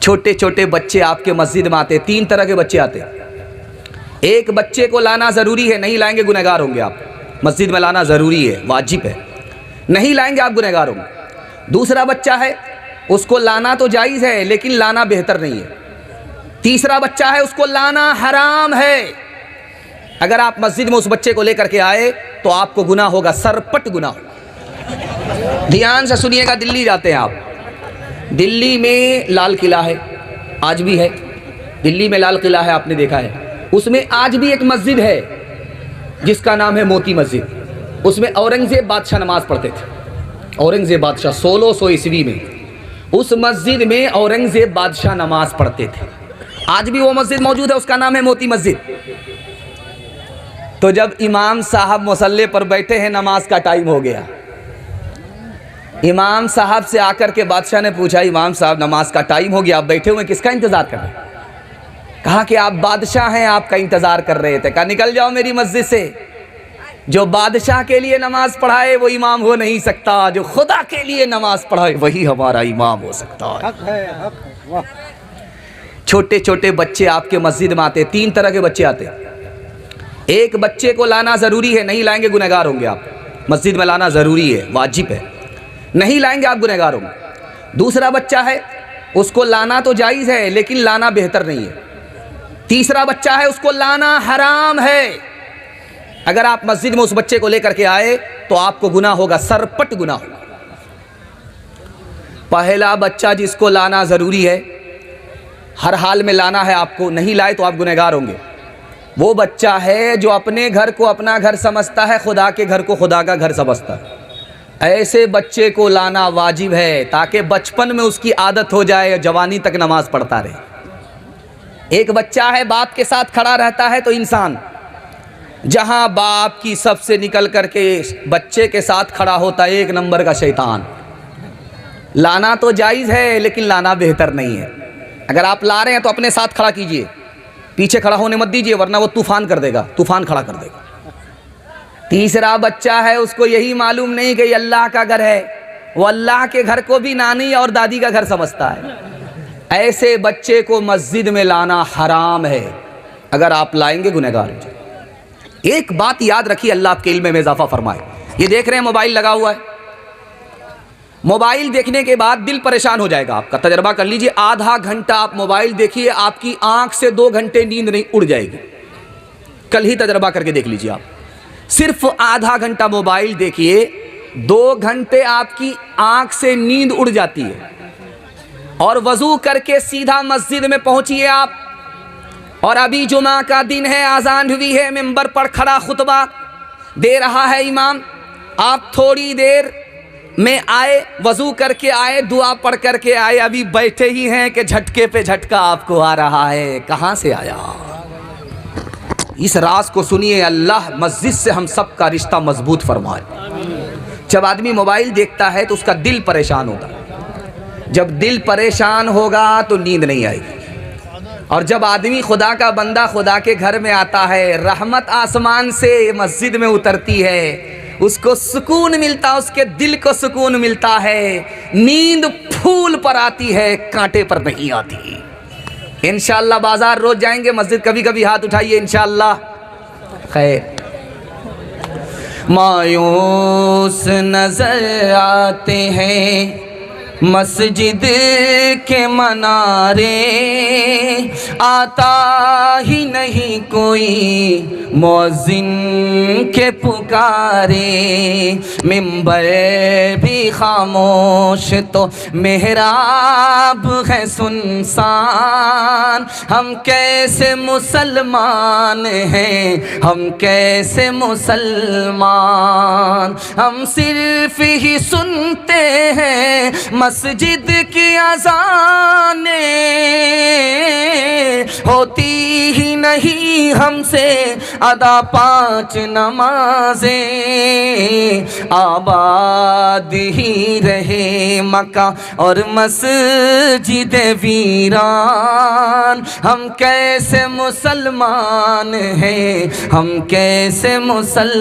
छोटे छोटे बच्चे आपके मस्जिद में आते, तीन तरह के बच्चे आते। एक बच्चे को लाना ज़रूरी है, नहीं लाएंगे गुनहगार होंगे आप। मस्जिद में लाना ज़रूरी है, वाजिब है, नहीं लाएंगे आप गुनहगार होंगे। दूसरा बच्चा है, उसको लाना तो जायज़ है लेकिन लाना बेहतर नहीं है। तीसरा बच्चा है, उसको लाना हराम है। अगर आप मस्जिद में उस बच्चे को लेकर के आए तो आपको गुनाह होगा, सरपट गुनाह होगा। ध्यान से सुनिएगा, दिल्ली जाते हैं आप, दिल्ली में लाल किला है, आज भी है। दिल्ली में लाल किला है, आपने देखा है। उसमें आज भी एक मस्जिद है जिसका नाम है मोती मस्जिद। उसमें औरंगज़ेब बादशाह नमाज पढ़ते थे। औरंगज़ेब बादशाह 1600 ईस्वी में उस मस्जिद में औरंगज़ेब बादशाह नमाज पढ़ते थे। आज भी वो मस्जिद मौजूद है, उसका नाम है मोती मस्जिद। तो जब इमाम साहब मुसल्ले पर बैठे हैं, नमाज का टाइम हो गया, इमाम साहब से आकर के बादशाह ने पूछा, इमाम साहब नमाज का टाइम हो गया, आप बैठे हुए किसका इंतज़ार कर रहे हैं? कहा कि आप बादशाह हैं, आपका इंतज़ार कर रहे थे। कहा निकल जाओ मेरी मस्जिद से। जो बादशाह के लिए नमाज पढ़ाए वो इमाम हो नहीं सकता, जो खुदा के लिए नमाज पढ़ाए वही हमारा इमाम हो सकता है। हक है, वाह। छोटे छोटे बच्चे आपके मस्जिद में आते, तीन तरह के बच्चे आते। एक बच्चे को लाना ज़रूरी है, नहीं लाएंगे गुनहगार होंगे आप। मस्जिद में लाना ज़रूरी है, वाजिब है, नहीं लाएंगे आप गुनहगार होंगे। दूसरा बच्चा है, उसको लाना तो जायज़ है लेकिन लाना बेहतर नहीं है। तीसरा बच्चा है, उसको लाना हराम है। अगर आप मस्जिद में उस बच्चे को लेकर के आए तो आपको गुनाह होगा, सरपट गुनाह होगा। पहला बच्चा जिसको लाना ज़रूरी है, हर हाल में लाना है आपको, नहीं लाए तो आप गुनहगार होंगे। वो बच्चा है जो अपने घर को अपना घर समझता है, खुदा के घर को खुदा का घर समझता है। ऐसे बच्चे को लाना वाजिब है ताकि बचपन में उसकी आदत हो जाए, जवानी तक नमाज पढ़ता रहे। एक बच्चा है, बाप के साथ खड़ा रहता है तो इंसान, जहां बाप की सबसे निकल करके बच्चे के साथ खड़ा होता है, एक नंबर का शैतान। लाना तो जायज़ है लेकिन लाना बेहतर नहीं है। अगर आप ला रहे हैं तो अपने साथ खड़ा कीजिए, पीछे खड़ा होने मत दीजिए, वरना वो तूफान कर देगा, तूफान खड़ा कर देगा। तीसरा बच्चा है, उसको यही मालूम नहीं कि ये अल्लाह का घर है, वो अल्लाह के घर को भी नानी और दादी का घर समझता है। ऐसे बच्चे को मस्जिद में लाना हराम है। अगर आप लाएंगे गुनहगार हो जाए। एक बात याद रखिए, अल्लाह आपके इल्म में इजाफा फरमाए। ये देख रहे हैं मोबाइल लगा हुआ है, मोबाइल देखने के बाद दिल परेशान हो जाएगा आपका। तजर्बा कर लीजिए, आधा घंटा आप मोबाइल देखिए, आपकी आंख से 2 घंटे नींद नहीं उड़ जाएगी। कल ही तजर्बा करके देख लीजिए आप, सिर्फ आधा घंटा मोबाइल देखिए, 2 घंटे आपकी आंख से नींद उड़ जाती है। और वजू करके सीधा मस्जिद में पहुंचिए आप, और अभी जुमा का दिन है, आज़ान हुई है, मिंबर पर खड़ा खुतबा दे रहा है इमाम, आप थोड़ी देर में आए, वजू करके आए, दुआ पढ़ करके आए, अभी बैठे ही हैं कि झटके पे झटका आपको आ रहा है। कहाँ से आया? इस राज को सुनिए, अल्लाह मस्जिद से हम सब का रिश्ता मजबूत फरमाए। जब आदमी मोबाइल देखता है तो उसका दिल परेशान होता है। जब दिल परेशान होगा तो नींद नहीं आएगी। और जब आदमी खुदा का बंदा खुदा के घर में आता है, रहमत आसमान से मस्जिद में उतरती है, उसको सुकून मिलता है, उसके दिल को सुकून मिलता है। नींद फूल पर आती है, कांटे पर नहीं आती। इंशाअल्लाह बाजार रोज जाएंगे, मस्जिद कभी कभी हाथ उठाइए इंशाअल्लाह। खैर, मायूस नजर आते हैं मस्जिद के मनारे, आता ही नहीं कोई मौज़िन के पुकारे। मिंबर भी खामोश तो मेहराब है सुनसान। हम कैसे मुसलमान हैं, हम कैसे मुसलमान। हम सिर्फ ही सुनते हैं मस्जिद की अज़ानें, होती ही नहीं हमसे अदा 5 नमाजें। आबाद ही रहे मक्का और मस्जिद वीरान। हम कैसे मुसलमान हैं, हम कैसे मुसलमान।